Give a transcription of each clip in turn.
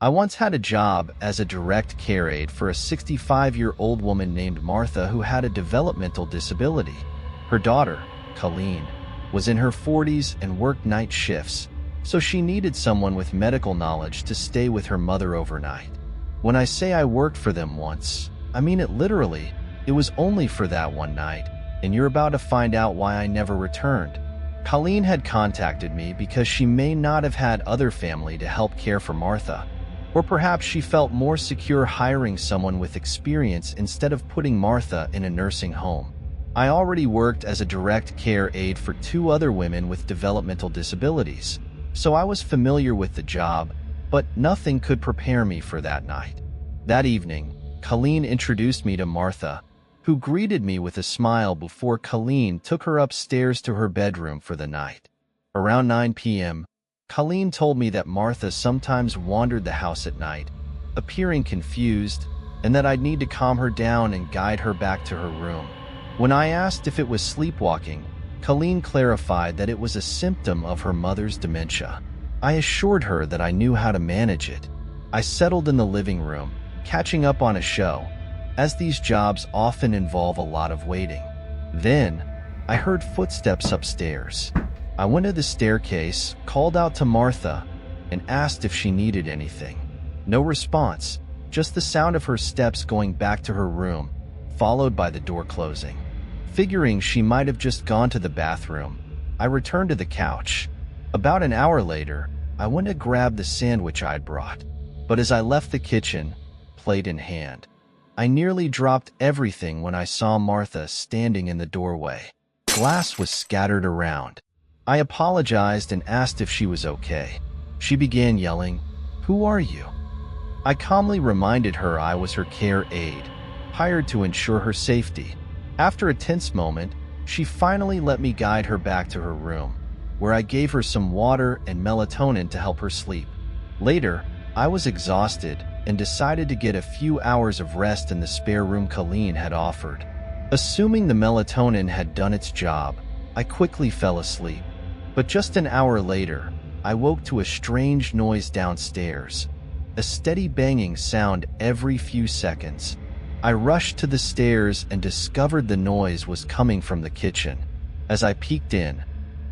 I once had a job as a direct care aide for a 65-year-old woman named Martha who had a developmental disability. Her daughter, Colleen, was in her 40s and worked night shifts, so she needed someone with medical knowledge to stay with her mother overnight. When I say I worked for them once, I mean it literally. It was only for that one night, and you're about to find out why I never returned. Colleen had contacted me because she may not have had other family to help care for Martha, or perhaps she felt more secure hiring someone with experience instead of putting Martha in a nursing home. I already worked as a direct care aide for 2 other women with developmental disabilities, so I was familiar with the job, but nothing could prepare me for that night. That evening, Colleen introduced me to Martha, who greeted me with a smile before Colleen took her upstairs to her bedroom for the night. Around 9 p.m., Colleen told me that Martha sometimes wandered the house at night, appearing confused, and that I'd need to calm her down and guide her back to her room. When I asked if it was sleepwalking, Colleen clarified that it was a symptom of her mother's dementia. I assured her that I knew how to manage it. I settled in the living room, catching up on a show, as these jobs often involve a lot of waiting. Then, I heard footsteps upstairs. I went to the staircase, called out to Martha, and asked if she needed anything. No response, just the sound of her steps going back to her room, followed by the door closing. Figuring she might have just gone to the bathroom, I returned to the couch. About an hour later, I went to grab the sandwich I'd brought, but as I left the kitchen, plate in hand, I nearly dropped everything when I saw Martha standing in the doorway. Glass was scattered around. I apologized and asked if she was okay. She began yelling, "Who are you?" I calmly reminded her I was her care aide, hired to ensure her safety. After a tense moment, she finally let me guide her back to her room, where I gave her some water and melatonin to help her sleep. Later, I was exhausted and decided to get a few hours of rest in the spare room Colleen had offered. Assuming the melatonin had done its job, I quickly fell asleep. But just an hour later, I woke to a strange noise downstairs, a steady banging sound every few seconds. I rushed to the stairs and discovered the noise was coming from the kitchen. As I peeked in,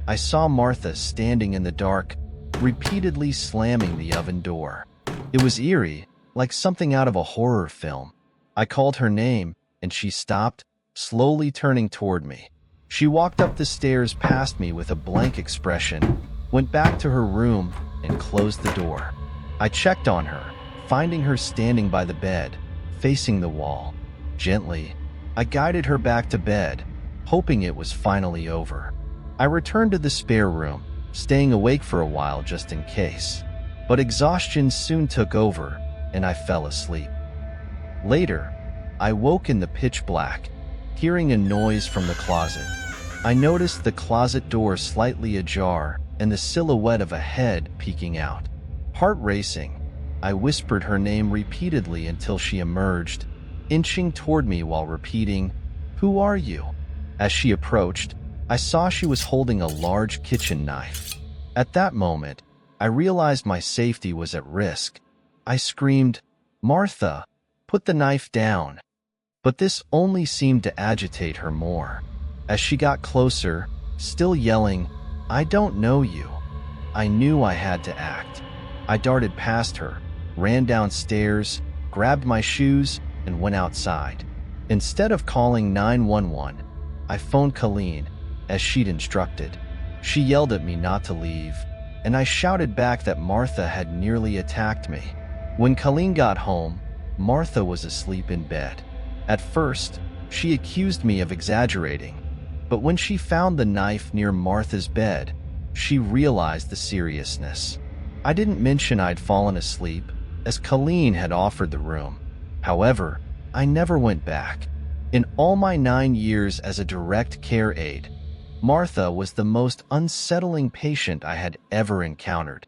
I saw Martha standing in the dark, repeatedly slamming the oven door. It was eerie, like something out of a horror film. I called her name, and she stopped, slowly turning toward me. She walked up the stairs past me with a blank expression, went back to her room, and closed the door. I checked on her, finding her standing by the bed, facing the wall. Gently, I guided her back to bed, hoping it was finally over. I returned to the spare room, staying awake for a while just in case. But exhaustion soon took over, and I fell asleep. Later, I woke in the pitch black, hearing a noise from the closet. I noticed the closet door slightly ajar and the silhouette of a head peeking out. Heart racing, I whispered her name repeatedly until she emerged, inching toward me while repeating, "Who are you?" As she approached, I saw she was holding a large kitchen knife. At that moment, I realized my safety was at risk. I screamed, "Martha, put the knife down." But this only seemed to agitate her more. As she got closer, still yelling, "I don't know you," I knew I had to act. I darted past her, ran downstairs, grabbed my shoes, and went outside. Instead of calling 911, I phoned Colleen, as she'd instructed. She yelled at me not to leave, and I shouted back that Martha had nearly attacked me. When Colleen got home, Martha was asleep in bed. At first, she accused me of exaggerating, but when she found the knife near Martha's bed, she realized the seriousness. I didn't mention I'd fallen asleep, as Colleen had offered the room. However, I never went back. In all my 9 years as a direct care aide, Martha was the most unsettling patient I had ever encountered.